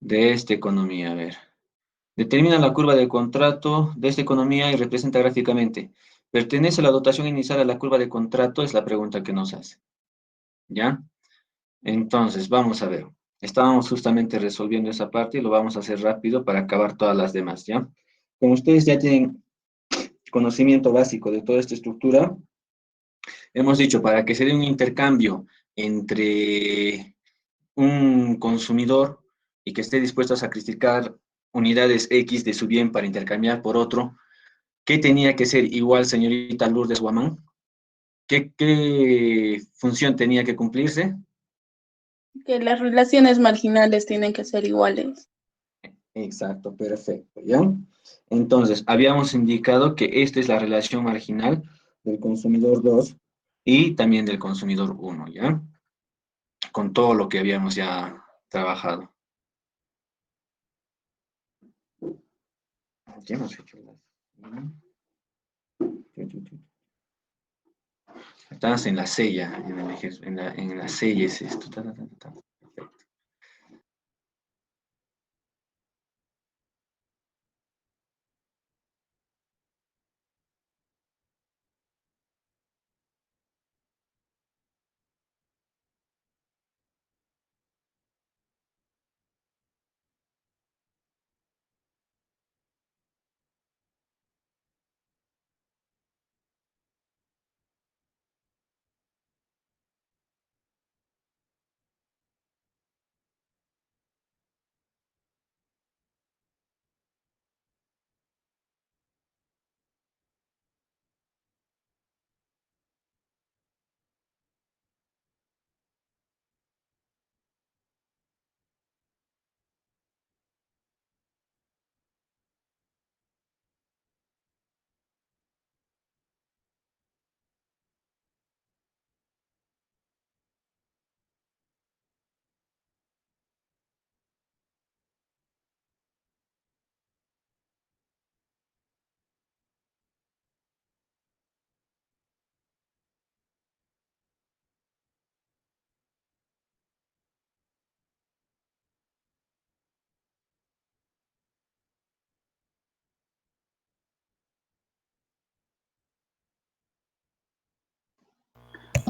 de esta economía. A ver. Determina la curva de contrato de esta economía y representa gráficamente. ¿Pertenece la dotación inicial a la curva de contrato? Es la pregunta que nos hace. ¿Ya? Entonces, vamos a ver. Estábamos justamente resolviendo esa parte y lo vamos a hacer rápido para acabar todas las demás, ¿ya? Como ustedes ya tienen conocimiento básico de toda esta estructura, hemos dicho, para que se dé un intercambio entre un consumidor y que esté dispuesto a sacrificar unidades X de su bien para intercambiar por otro, ¿qué tenía que ser igual, señorita Lourdes Guamán? ¿Qué función tenía que cumplirse? Que las relaciones marginales tienen que ser iguales. Exacto, perfecto, ¿ya? Entonces, habíamos indicado que esta es la relación marginal del consumidor 2 y también del consumidor uno, ¿ya? Con todo lo que habíamos ya trabajado. ¿Qué hemos hecho? Estás en la sella, en la sella es esto. Perfecto.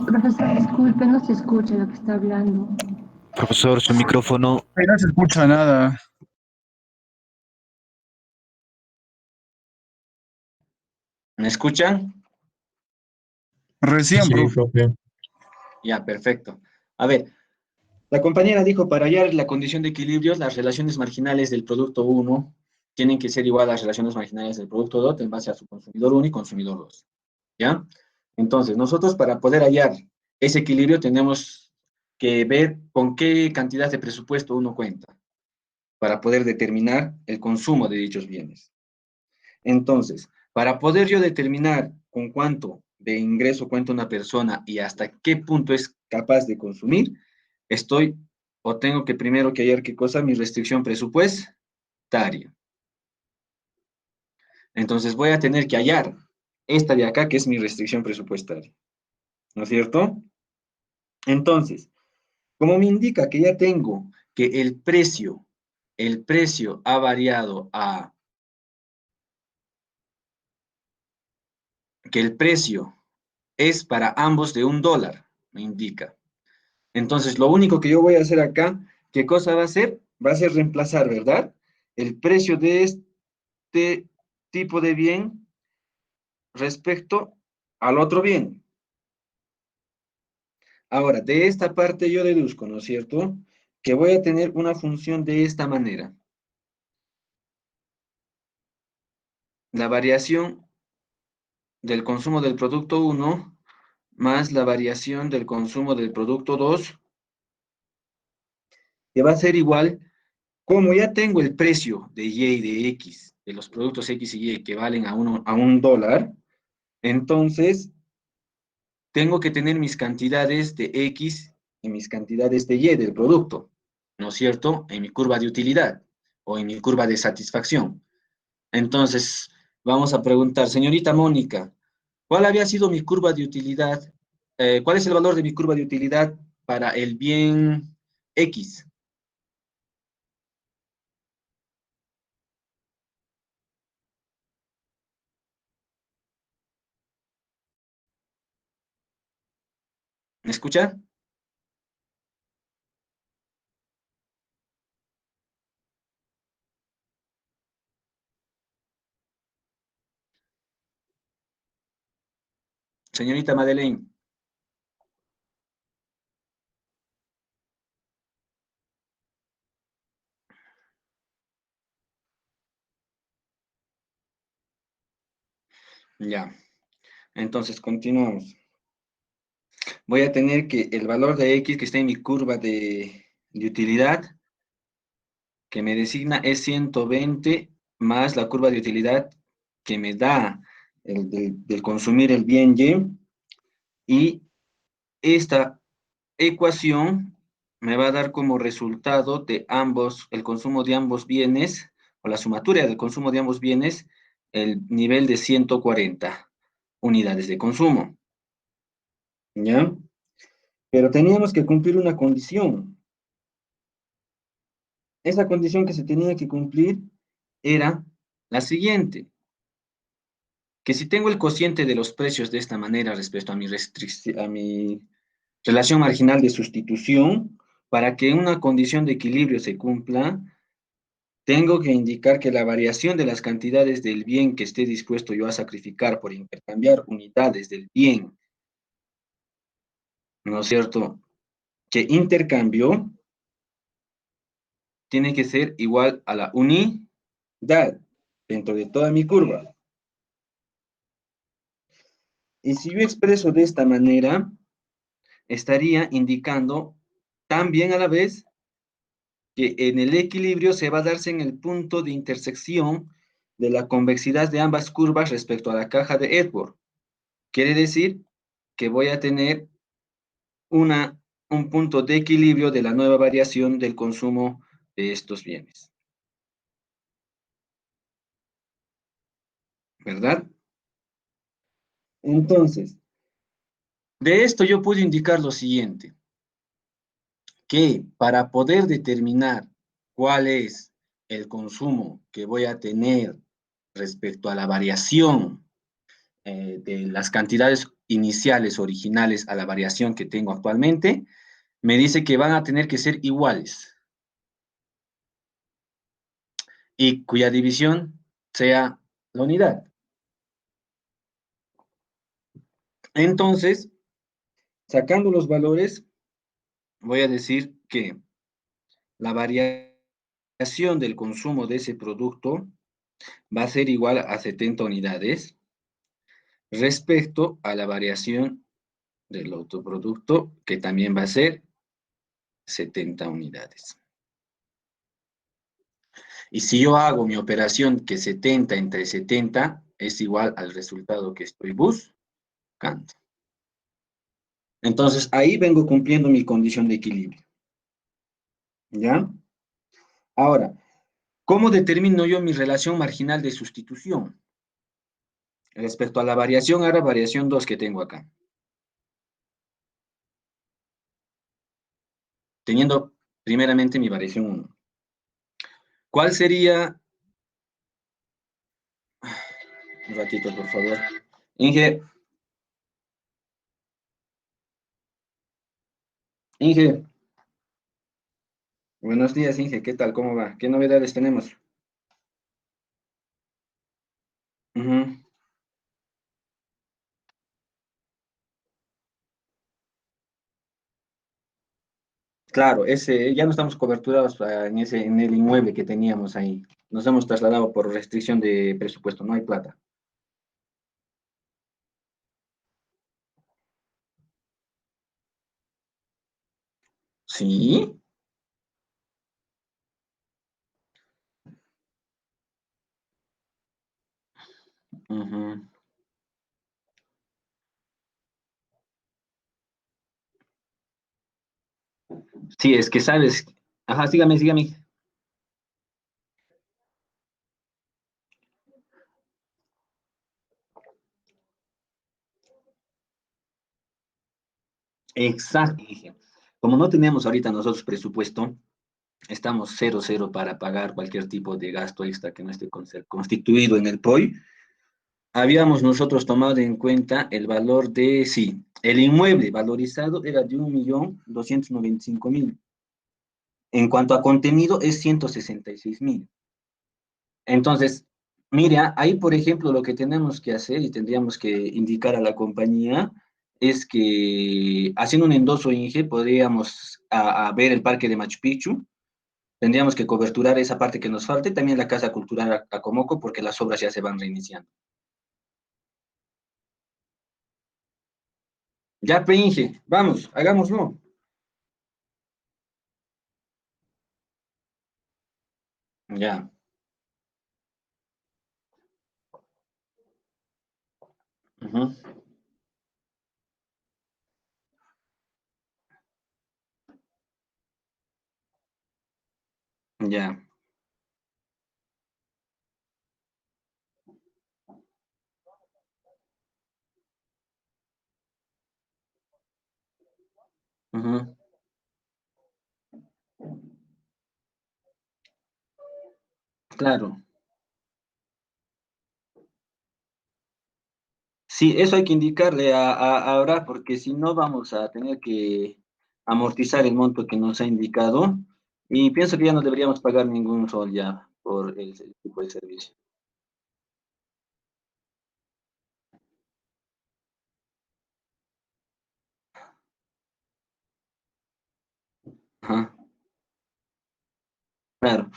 Profesor, disculpe, no se escucha lo que está hablando. Profesor, su micrófono. Ay, no se escucha nada. ¿Me escuchan? Recién, Sí, profe. profe. Ya, perfecto. A ver, la compañera dijo, para hallar la condición de equilibrio, las relaciones marginales del producto uno tienen que ser igual a las relaciones marginales del producto 2 en base a su consumidor uno y consumidor 2. ¿Ya? Entonces, nosotros para poder hallar ese equilibrio tenemos que ver con qué cantidad de presupuesto uno cuenta para poder determinar el consumo de dichos bienes. Entonces, para poder yo determinar con cuánto de ingreso cuenta una persona y hasta qué punto es capaz de consumir, estoy o tengo que primero que hallar qué cosa, mi restricción presupuestaria. Entonces voy a tener que hallar esta de acá, que es mi restricción presupuestaria. ¿No es cierto? Entonces, como me indica que ya tengo que el precio ha variado a, que el precio es para ambos de $1, me indica. Entonces, lo único que yo voy a hacer acá, ¿qué cosa va a hacer? Va a ser reemplazar, ¿verdad? El precio de este tipo de bien respecto al otro bien. Ahora, de esta parte yo deduzco, ¿no es cierto? Que voy a tener una función de esta manera. La variación del consumo del producto uno más la variación del consumo del producto 2, que va a ser igual, como ya tengo el precio de Y y de X, de los productos X y Y que valen a un dólar, entonces tengo que tener mis cantidades de X y mis cantidades de Y del producto, ¿no es cierto? En mi curva de utilidad o en mi curva de satisfacción. Entonces, vamos a preguntar, señorita Mónica, ¿cuál había sido mi curva de utilidad? ¿Cuál es el valor de mi curva de utilidad para el bien X? ¿Me escucha? Señorita Madeleine. Ya, entonces continuamos. Voy a tener que el valor de X que está en mi curva de utilidad, que me designa es 120 más la curva de utilidad que me da del consumir el bien Y, y esta ecuación me va a dar como resultado de ambos, el consumo de ambos bienes, o la sumatoria del consumo de ambos bienes, el nivel de 140 unidades de consumo. ¿Ya? Pero teníamos que cumplir una condición. Esa condición que se tenía que cumplir era la siguiente, que si tengo el cociente de los precios de esta manera respecto a a mi relación marginal de sustitución, para que una condición de equilibrio se cumpla, tengo que indicar que la variación de las cantidades del bien que esté dispuesto yo a sacrificar por intercambiar unidades del bien, ¿no es cierto?, que intercambio, tiene que ser igual a la unidad dentro de toda mi curva. Y si yo expreso de esta manera, estaría indicando también a la vez que en el equilibrio se va a darse en el punto de intersección de la convexidad de ambas curvas respecto a la caja de Edward. Quiere decir que voy a tener un punto de equilibrio de la nueva variación del consumo de estos bienes. ¿Verdad? Entonces, de esto yo puedo indicar lo siguiente, que para poder determinar cuál es el consumo que voy a tener respecto a la variación de las cantidades iniciales originales a la variación que tengo actualmente, me dice que van a tener que ser iguales y cuya división sea la unidad. Entonces, sacando los valores, voy a decir que la variación del consumo de ese producto va a ser igual a 70 unidades respecto a la variación del otro producto, que también va a ser 70 unidades. Y si yo hago mi operación que 70 entre 70 es igual al resultado que estoy buscando. Entonces, ahí vengo cumpliendo mi condición de equilibrio. ¿Ya? Ahora, ¿cómo determino yo mi relación marginal de sustitución? Respecto a la variación, ahora variación 2 que tengo acá. Teniendo primeramente mi variación 1. ¿Cuál sería? Un ratito, por favor. Inge, Inge. Buenos días, Inge. ¿Qué tal? ¿Cómo va? ¿Qué novedades tenemos? Ujú. Claro, ya no estamos coberturados en el inmueble que teníamos ahí. Nos hemos trasladado por restricción de presupuesto, no hay plata. ¿Sí? Ujú. Sí, es que sabes. Ajá, sígame, sígame. Exacto, Inge. Como no tenemos ahorita nosotros presupuesto, estamos 0 para pagar cualquier tipo de gasto extra que no esté constituido en el POI. Habíamos nosotros tomado en cuenta el valor de, sí, El inmueble valorizado era de 1.295.000. En cuanto a contenido, es 166.000. Entonces, mira, ahí, por ejemplo, lo que tenemos que hacer y tendríamos que indicar a la compañía es que haciendo un endoso INGE podríamos a ver el parque de Machu Picchu, tendríamos que coberturar esa parte que nos falte, también la Casa Cultural Acomoco, porque las obras ya se van reiniciando. Ya, Inge, vamos, hagámoslo. Ya. Ujú. Ya. Ujú. Claro. Sí, eso hay que indicarle ahora, porque si no vamos a tener que amortizar el monto que nos ha indicado. Y pienso que ya no deberíamos pagar ningún rol ya por el tipo de servicio. Ajá, claro,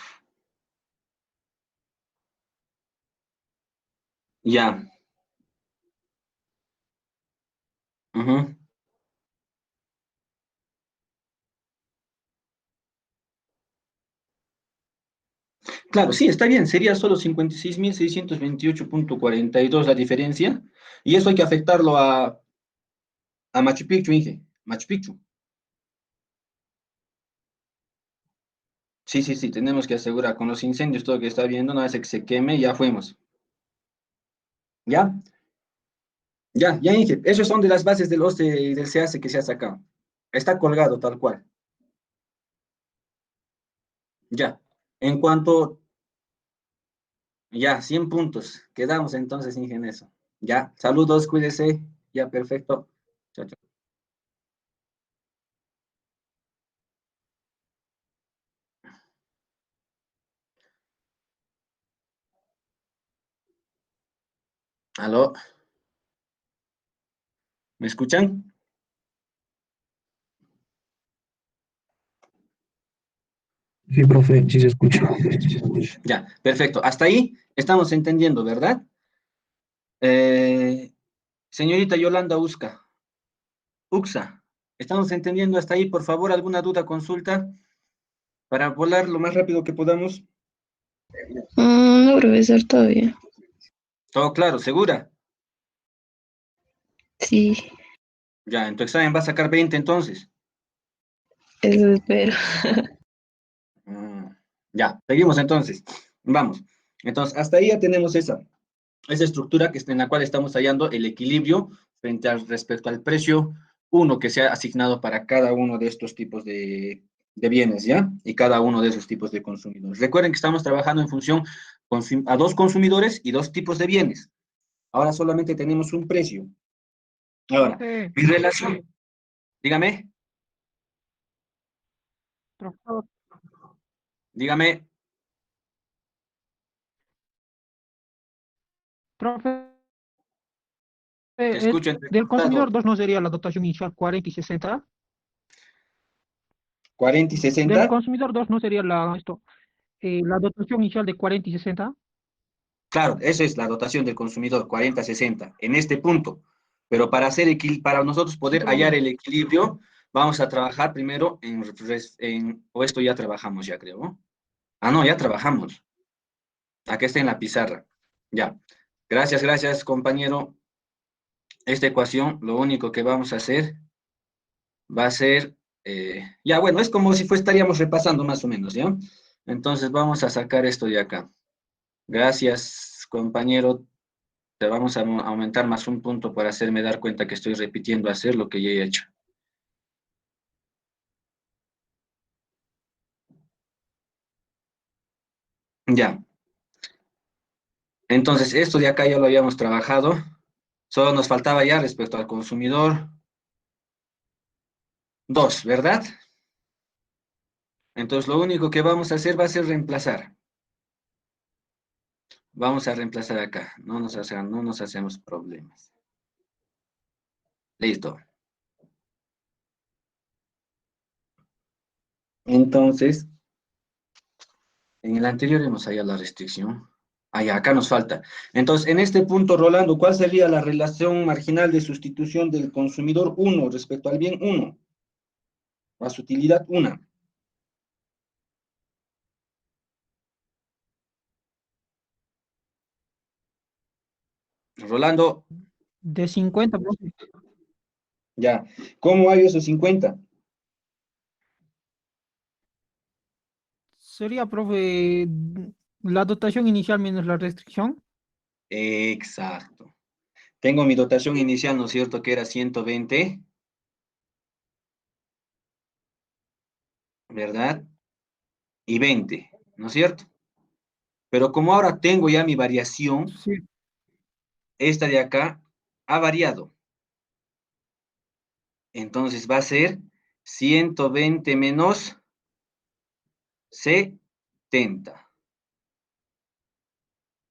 ya. Ujú. Claro, sí, está bien, sería solo 56.628,42 la diferencia. Y eso hay que afectarlo a Machu Picchu, Inge. Machu Picchu. Sí, sí, sí, tenemos que asegurar con los incendios, todo lo que está viendo, no hace que se queme, ya fuimos. ¿Ya? Ya, Inge, esos son de las bases del OSCE y del CAC que se ha sacado. Está colgado tal cual. Ya. En cuanto, ya, 100 puntos. Quedamos entonces, Inge, en eso. Ya, saludos, cuídese. Ya, perfecto. Chao, chao. ¿Aló? ¿Me escuchan? Sí, profe, sí se escucha. Ya, perfecto. Hasta ahí estamos entendiendo, ¿verdad? Eh, señorita Yolanda Uxa, ¿estamos entendiendo hasta ahí? Por favor, ¿alguna duda, consulta para volar lo más rápido que podamos? No, profesor, todavía. Todo claro, ¿segura? Sí, Ya, en tu examen va a sacar 20 entonces. eso espero. Mm, ya, seguimos entonces. Vamos. Entonces, hasta ahí ya tenemos esa estructura que, en la cual estamos hallando el equilibrio frente al respecto al precio uno que se ha asignado para cada uno de estos tipos de bienes, ¿ya? Y cada uno de esos tipos de consumidores. Recuerden que estamos trabajando en función a dos consumidores y dos tipos de bienes. Ahora solamente tenemos un precio. Ahora, Profe, mi relación, dígame, profesor, dígame, profe, te escucho del entrecortado. consumidor 2 no sería la dotación inicial 40 y 60. 40 y Del 60. consumidor 2 no sería la dotación inicial de 40 y 60. Claro, esa es la dotación del consumidor, 40-60, en este punto. Pero para nosotros Sí, poder hallar profe. el equilibrio, vamos a trabajar primero o esto ya trabajamos, ya creo, ¿no? Ah, no, ya trabajamos. Aquí está en la pizarra. Ya. Gracias, compañero. Esta ecuación, lo único que vamos a hacer va a ser, ya bueno, es como si estaríamos repasando más o menos, ¿ya? Entonces vamos a sacar esto de acá. Gracias, compañero. Te vamos a aumentar más un punto para hacerme dar cuenta que estoy repitiendo hacer lo que ya he hecho. Ya. Entonces, esto de acá ya lo habíamos trabajado. Solo nos faltaba ya respecto al consumidor. 2, ¿verdad? Entonces lo único que vamos a hacer va a ser reemplazar. Vamos a reemplazar acá. No nos hacemos problemas. Listo. Entonces, en el anterior hemos hallado la restricción. Ah, ya, acá nos falta. Entonces, en este punto, Rolando, ¿cuál sería la relación marginal de sustitución del consumidor 1 respecto al bien 1? A su utilidad 1. Rolando, De 50, profe. ya. ¿Cómo hay esos 50? Sería, profe, la dotación inicial menos la restricción. Exacto. Tengo mi dotación inicial, ¿no es cierto? Que era 120, ¿verdad? Y 20, ¿no es cierto? Pero como ahora tengo ya mi variación, Sí, esta de acá ha variado. Entonces va a ser 120 menos 70,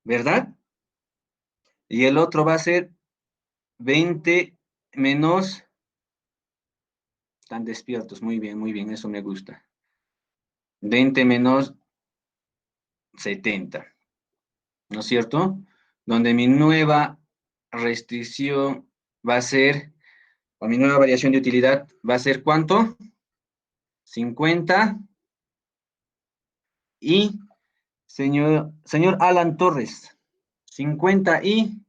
¿verdad? Y el otro va a ser 20 menos... Están despiertos, muy bien, eso me gusta. 20 menos 70, ¿no es cierto? Donde mi nueva restricción va a ser, o mi nueva variación de utilidad va a ser ¿cuánto? 50 y, señor Alan Torres, 50 y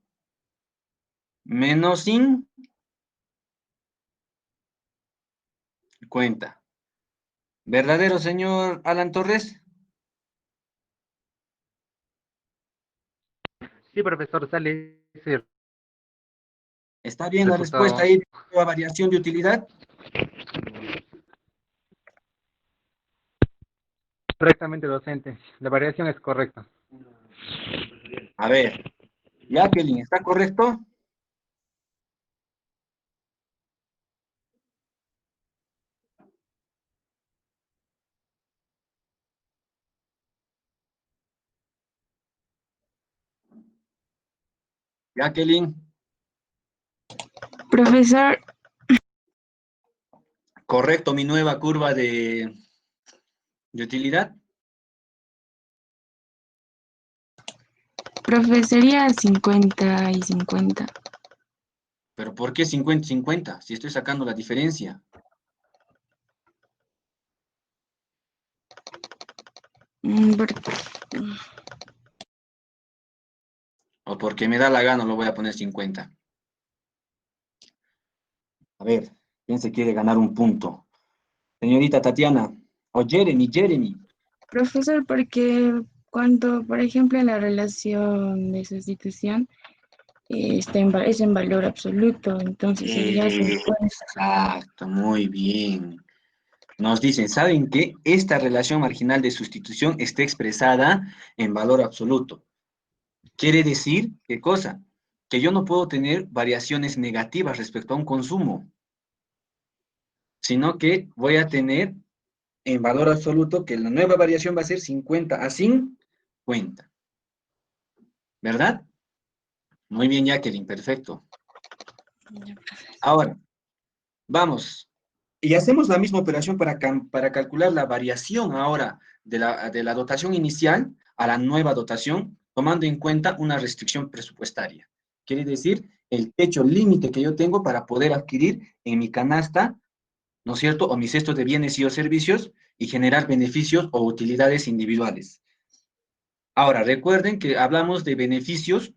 menos 50. ¿Verdadero, señor Alan Torres? Sí, profesor, sale ese ¿Está bien la respuesta resultado ahí de nueva variación de utilidad? correctamente docente. La variación es correcta. A ver, Jacqueline, ¿está correcto? Jacqueline, Profesor, ¿correcto mi nueva curva de utilidad? sería 50 y 50. ¿Pero por qué 50-50? Si estoy sacando la diferencia. Porque O porque me da la gana lo voy a poner 50. A ver, ¿quién se quiere ganar un punto? Señorita Tatiana, o Jeremy. profesor, porque cuando, por ejemplo, en la relación de sustitución es en valor absoluto, entonces sería 50. Exacto, muy bien. Nos dicen, ¿saben qué? Esta relación marginal de sustitución está expresada en valor absoluto. Quiere decir, ¿qué cosa? Que yo no puedo tener variaciones negativas respecto a un consumo, sino que voy a tener en valor absoluto que la nueva variación va a ser 50 a 50, ¿verdad? Muy bien, Jacqueline, perfecto. Ahora, vamos. Y hacemos la misma operación para calcular la variación ahora de la dotación inicial a la nueva dotación, tomando en cuenta una restricción presupuestaria. Quiere decir, el techo límite que yo tengo para poder adquirir en mi canasta, ¿no es cierto?, o mi cesto de bienes y o servicios y generar beneficios o utilidades individuales. Ahora, recuerden que hablamos de beneficios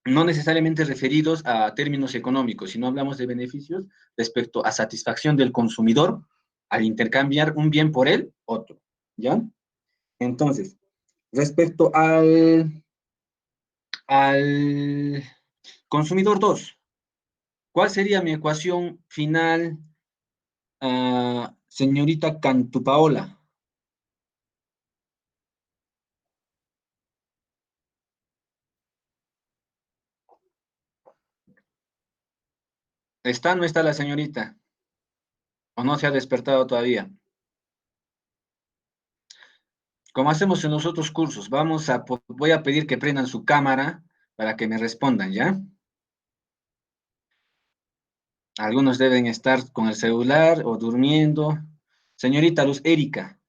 no necesariamente referidos a términos económicos, sino hablamos de beneficios respecto a satisfacción del consumidor al intercambiar un bien por el otro, ¿ya? Entonces, respecto al consumidor 2, ¿cuál sería mi ecuación final, señorita Cantupaola? ¿Está o no está la señorita? ¿O no se ha despertado todavía? Como hacemos en los otros cursos, voy a pedir que prendan su cámara para que me respondan, ¿ya? Algunos deben estar con el celular o durmiendo. Señorita Luz Erika,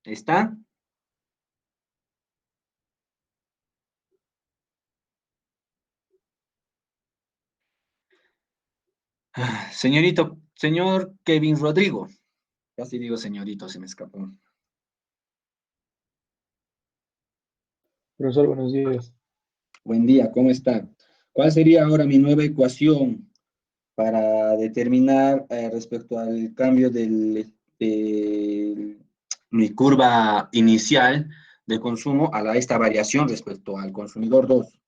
¿está? Señor Kevin Rodrigo. Casi digo señorito, se me escapó. Profesor, buenos días. Buen día, ¿cómo está? ¿Cuál sería ahora mi nueva ecuación para determinar respecto al cambio de mi curva inicial de consumo a esta variación respecto al consumidor 2?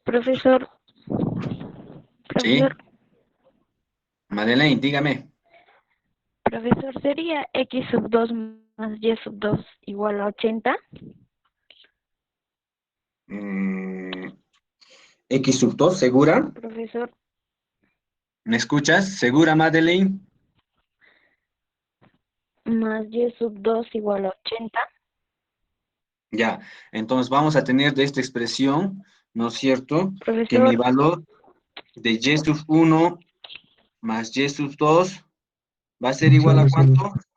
Profesor, Sí, profesor, Madeleine, dígame. profesor, ¿sería x sub 2 más y sub 2 igual a 80? Mm, X sub 2, ¿segura? Profesor, ¿Me escuchas? ¿Segura, Madeleine? más y sub 2 igual a 80. Ya, entonces vamos a tener de esta expresión, ¿no es cierto? Que mi Profesor, valor de y sub 1 más y sub 2 va a ser igual Profesor, a no se lo ¿cuánto? escucho.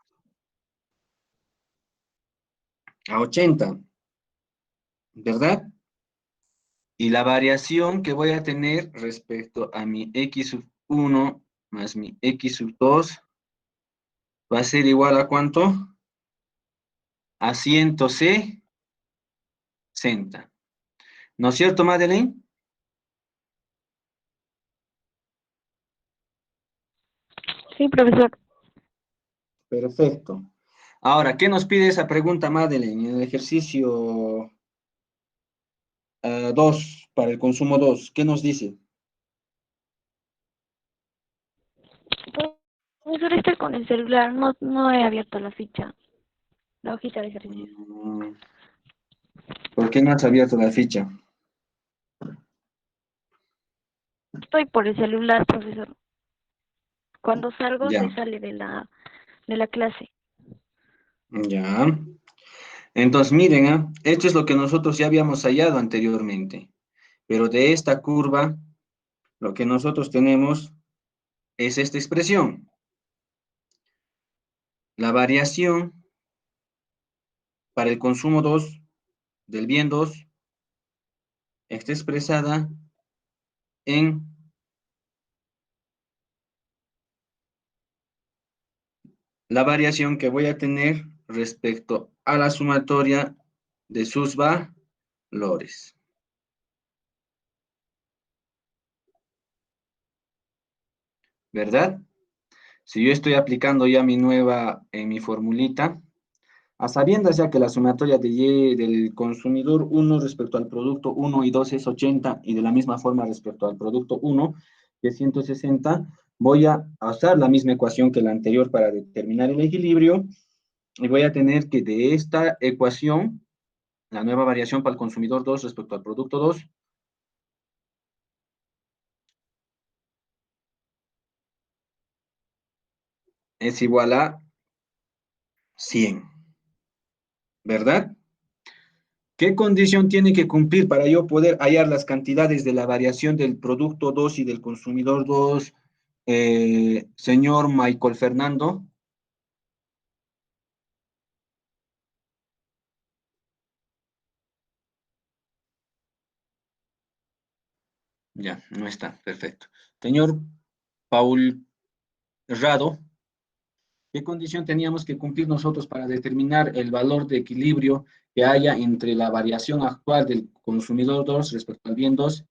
A 80, ¿verdad? Y la variación que voy a tener respecto a mi x sub 1 más mi x sub 2 va a ser igual a ¿cuánto? A 160. ¿No es cierto, Madeleine? sí, profesor. Perfecto. Ahora, ¿qué nos pide esa pregunta, Madeleine? En el ejercicio 2, para el consumo 2, ¿qué nos dice? Profesor, estoy con el celular, no he abierto la ficha, la hojita de ejercicio. ¿Por qué no has abierto la ficha? Estoy por el celular, profesor. Cuando salgo Ya, se sale de la clase. ya. Entonces, miren, esto es lo que nosotros ya habíamos hallado anteriormente, pero de esta curva, lo que nosotros tenemos es esta expresión. La variación para el consumo 2 del bien 2 está expresada en la variación que voy a tener respecto a la sumatoria de sus valores. ¿Verdad? Si yo estoy aplicando ya en mi formulita, a sabiendas ya que la sumatoria de Y del consumidor 1 respecto al producto 1 y 2 es 80 y de la misma forma respecto al producto 1 que es 160, voy a usar la misma ecuación que la anterior para determinar el equilibrio y voy a tener que de esta ecuación, la nueva variación para el consumidor 2 respecto al producto 2, es igual a 100, ¿verdad? ¿Qué condición tiene que cumplir para yo poder hallar las cantidades de la variación del producto 2 y del consumidor 2, señor Michael Fernando? Ya, no está, perfecto. Señor Paul Rado, ¿qué condición teníamos que cumplir nosotros para determinar el valor de equilibrio que haya entre la variación actual del consumidor 2 respecto al bien 2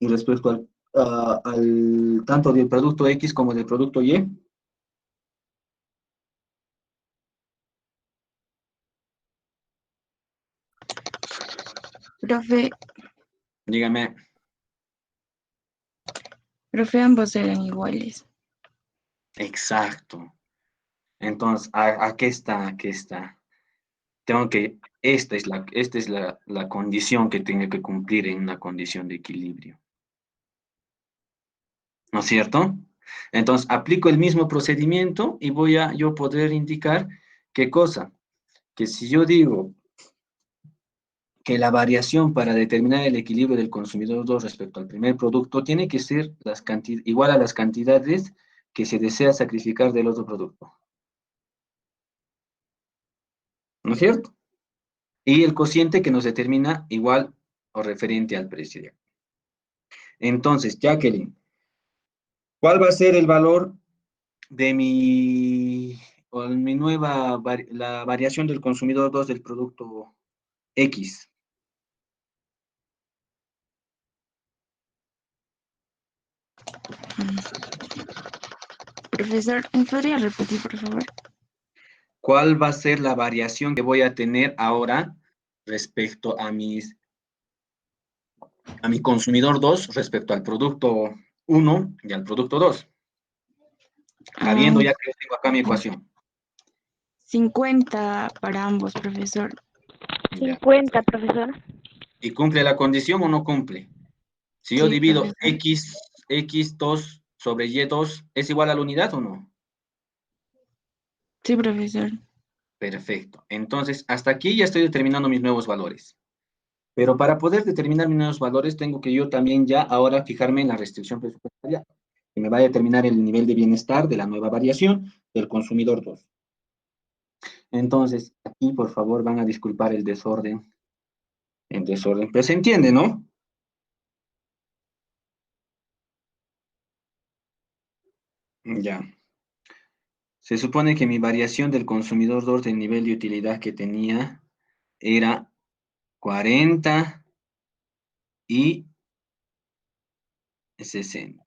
y respecto al tanto del producto X como del producto Y? Profe, Dígame. Profe, ambos eran iguales. Exacto. Entonces, aquí está, aquí está. Esta es la condición que tengo que cumplir en una condición de equilibrio. ¿No es cierto? Entonces, aplico el mismo procedimiento y voy a yo poder indicar qué cosa. Que si yo digo que la variación para determinar el equilibrio del consumidor 2 respecto al primer producto tiene que ser igual a las cantidades que se desea sacrificar del otro producto. ¿No es cierto? Y el cociente que nos determina igual o referente al precio. Entonces, Jacqueline, ¿cuál va a ser el valor de mi nueva, la variación del consumidor 2 del producto X? Profesor, ¿me podría repetir, por favor? ¿Cuál va a ser la variación que voy a tener ahora respecto a mi consumidor 2 respecto al producto 1 y al producto 2? Sabiendo ya que yo tengo acá mi ecuación. 50 para ambos, profesor. Ya. 50, profesor. ¿Y cumple la condición o no cumple? Si yo Sí, divido profesor. x2 sobre y2, ¿es igual a la unidad o no? Sí, profesor. Perfecto. Entonces, hasta aquí ya estoy determinando mis nuevos valores. Pero para poder determinar mis nuevos valores, tengo que yo también ya ahora fijarme en la restricción presupuestaria, que me va a determinar el nivel de bienestar de la nueva variación del consumidor 2. Entonces, aquí, por favor, van a disculpar el desorden. Pero se entiende, ¿no? Ya. Se supone que mi variación del consumidor 2 del nivel de utilidad que tenía era 40 y 60.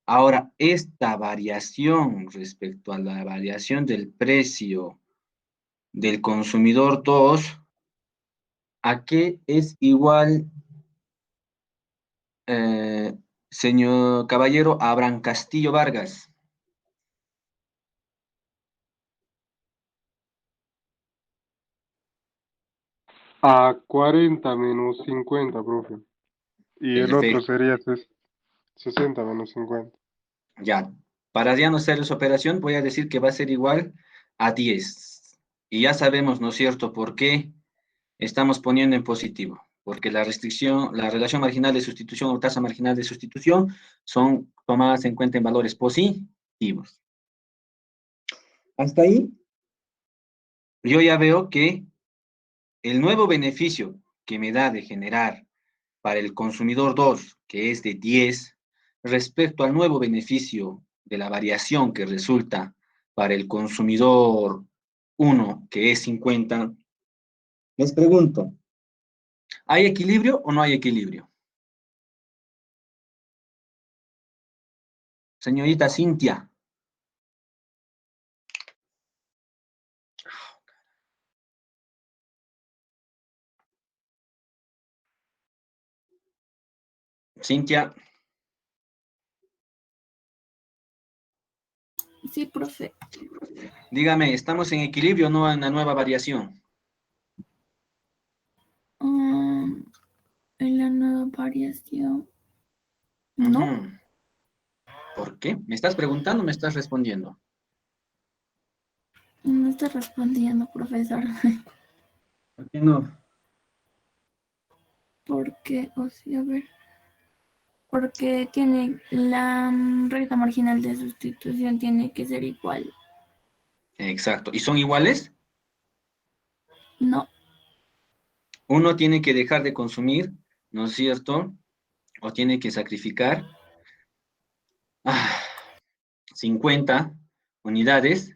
Ahora, esta variación respecto a la variación del precio del consumidor 2, ¿a qué es igual, señor caballero Abraham Castillo Vargas? A 40 menos 50, profe. Y el otro Perfecto, sería 60 menos 50. ya. Para ya no hacer esa operación, voy a decir que va a ser igual a 10. Y ya sabemos, ¿no es cierto?, por qué estamos poniendo en positivo. Porque la relación marginal de sustitución o tasa marginal de sustitución son tomadas en cuenta en valores positivos. Hasta ahí, yo ya veo que el nuevo beneficio que me da de generar para el consumidor 2, que es de 10, respecto al nuevo beneficio de la variación que resulta para el consumidor 1, que es 50, les pregunto, ¿hay equilibrio o no hay equilibrio? Señorita Cintia. Cintia, Sí, profe. dígame, ¿estamos en equilibrio o no en la nueva variación? En la nueva variación. No, Ujú. ¿Por qué? ¿Me estás preguntando o me estás respondiendo? no está respondiendo, profesor. ¿Por qué no? Porque, o sea, a ver, porque tiene la recta marginal de sustitución tiene que ser igual. Exacto. ¿Y son iguales? No, Uno tiene que dejar de consumir, ¿no es cierto? O tiene que sacrificar 50 unidades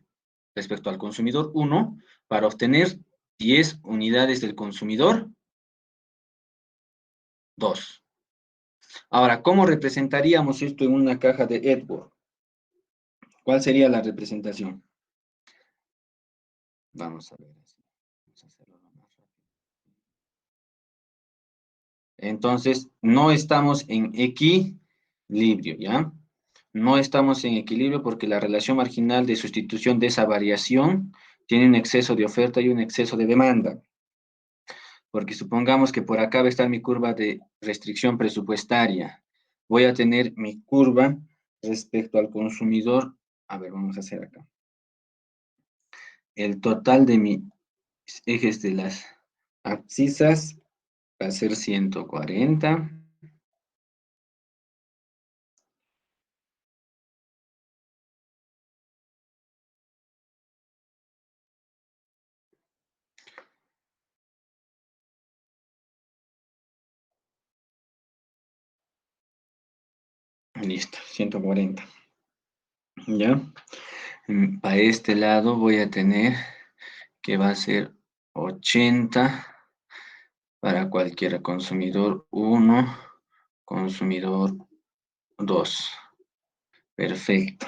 respecto al consumidor 1 para obtener 10 unidades del consumidor 2. Ahora, ¿cómo representaríamos esto en una caja de Edward? ¿Cuál sería la representación? Vamos a ver. Vamos a hacerlo lo más rápido. Entonces, no estamos en equilibrio, ¿ya? No estamos en equilibrio porque la relación marginal de sustitución de esa variación tiene un exceso de oferta y un exceso de demanda. Porque supongamos que por acá va a estar mi curva de restricción presupuestaria. Voy a tener mi curva respecto al consumidor. A ver, vamos a hacer acá. El total de mis ejes de las abscisas va a ser 140. Listo, 140. ¿Ya? Para este lado voy a tener que va a ser 80 para cualquier consumidor 1, consumidor 2. Perfecto.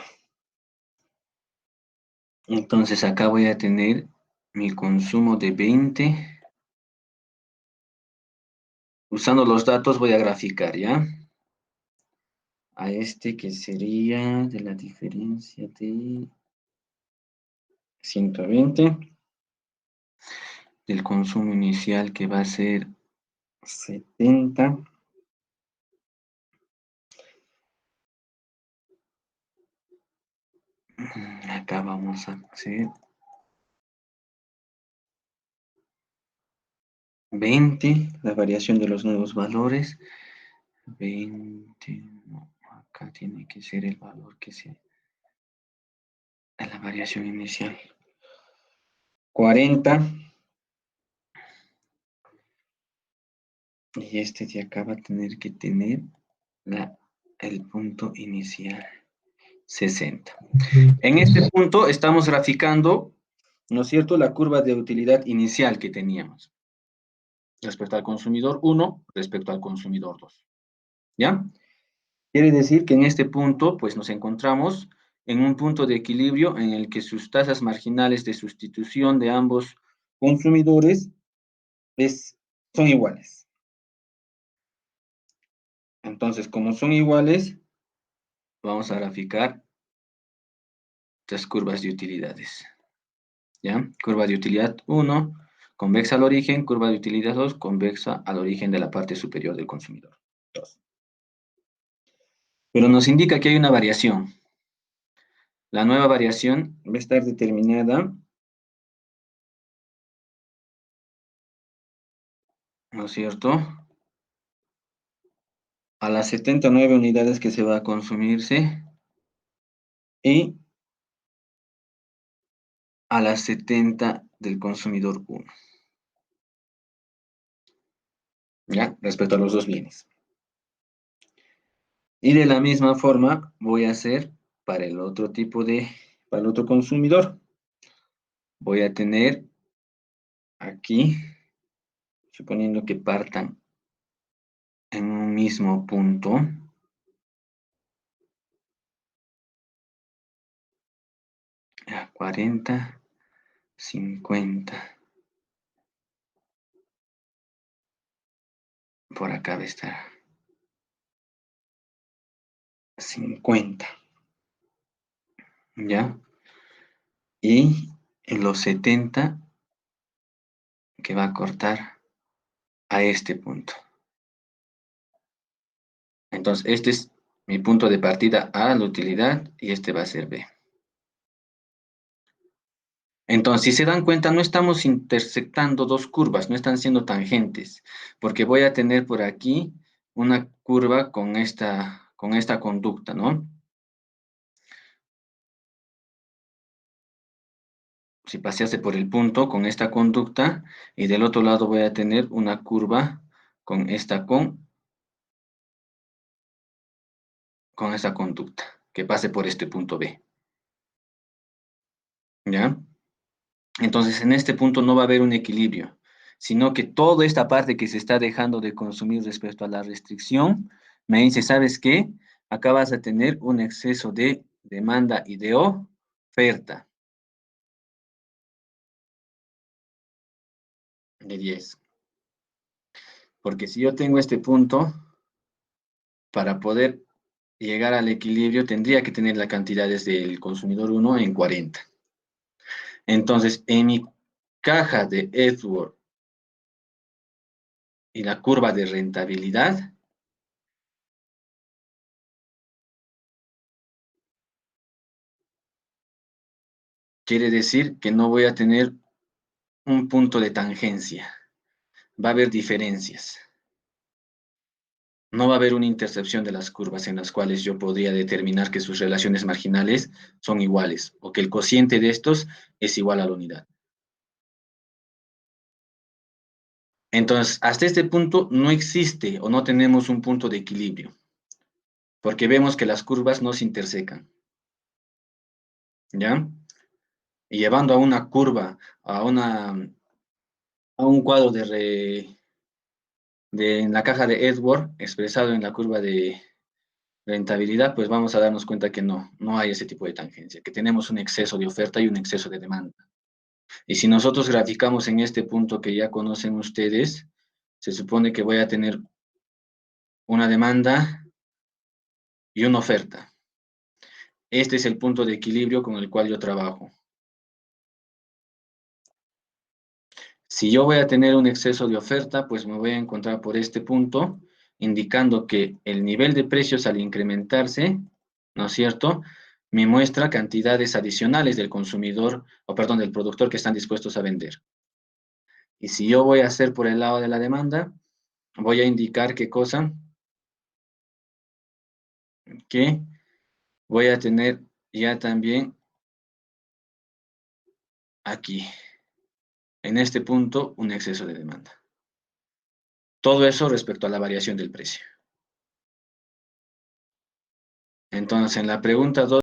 Entonces acá voy a tener mi consumo de 20. Usando los datos voy a graficar, ¿ya? A este que sería de la diferencia de 120. Del consumo inicial que va a ser 70. Acá vamos a hacer 20, la variación de los nuevos valores. 20, no, acá tiene que ser el valor que sea a la variación inicial. 40. Y este de acá va a tener que tener el punto inicial, 60. En este punto estamos graficando, ¿no es cierto?, la curva de utilidad inicial que teníamos respecto al consumidor 1, respecto al consumidor 2. ¿Ya? Quiere decir que en este punto, pues nos encontramos en un punto de equilibrio en el que sus tasas marginales de sustitución de ambos consumidores son iguales. Entonces, como son iguales, vamos a graficar las curvas de utilidades. ¿Ya? Curva de utilidad 1, convexa al origen, curva de utilidad 2, convexa al origen de la parte superior del consumidor 2. Pero nos indica que hay una variación. La nueva variación va a estar determinada, ¿no es cierto?, a las 79 unidades que se va a consumirse y a las 70 del consumidor 1. ¿Ya? Respecto a los dos bienes. Y de la misma forma voy a hacer para el otro para el otro consumidor. Voy a tener aquí, suponiendo que partan en un mismo punto, a 40, 50. Por acá va a estar 50. ¿Ya? Y en los 70 que va a cortar a este punto. Entonces, este es mi punto de partida A, la utilidad, y este va a ser B. Entonces, si se dan cuenta, no estamos intersectando dos curvas, no están siendo tangentes, porque voy a tener por aquí una curva con esta conducta, ¿no? Si pasease por el punto con esta conducta, y del otro lado voy a tener una curva con esta conducta, que pase por este punto B. ¿Ya? Entonces, en este punto no va a haber un equilibrio, sino que toda esta parte que se está dejando de consumir respecto a la restricción, me dice, ¿sabes qué? Acá vas a tener un exceso de demanda y de oferta de 10. Porque si yo tengo este punto, para poder llegar al equilibrio, tendría que tener las cantidades del consumidor 1 en 40. Entonces, en mi caja de Edgeworth y la curva de rentabilidad, quiere decir que no voy a tener un punto de tangencia. Va a haber diferencias. No va a haber una intercepción de las curvas en las cuales yo podría determinar que sus relaciones marginales son iguales o que el cociente de estos es igual a la unidad. Entonces, hasta este punto no existe o no tenemos un punto de equilibrio, porque vemos que las curvas no se intersecan. ¿Ya? Y llevando a una curva, a un cuadro en la caja de Edgeworth, expresado en la curva de rentabilidad, pues vamos a darnos cuenta que no hay ese tipo de tangencia, que tenemos un exceso de oferta y un exceso de demanda. Y si nosotros graficamos en este punto que ya conocen ustedes, se supone que voy a tener una demanda y una oferta. Este es el punto de equilibrio con el cual yo trabajo. Si yo voy a tener un exceso de oferta, pues me voy a encontrar por este punto, indicando que el nivel de precios al incrementarse, ¿no es cierto?, me muestra cantidades adicionales del consumidor, o perdón, del productor que están dispuestos a vender. Y si yo voy a hacer por el lado de la demanda, voy a indicar qué cosa, que voy a tener ya también aquí, en este punto, un exceso de demanda. Todo eso respecto a la variación del precio. Entonces, en la pregunta 2,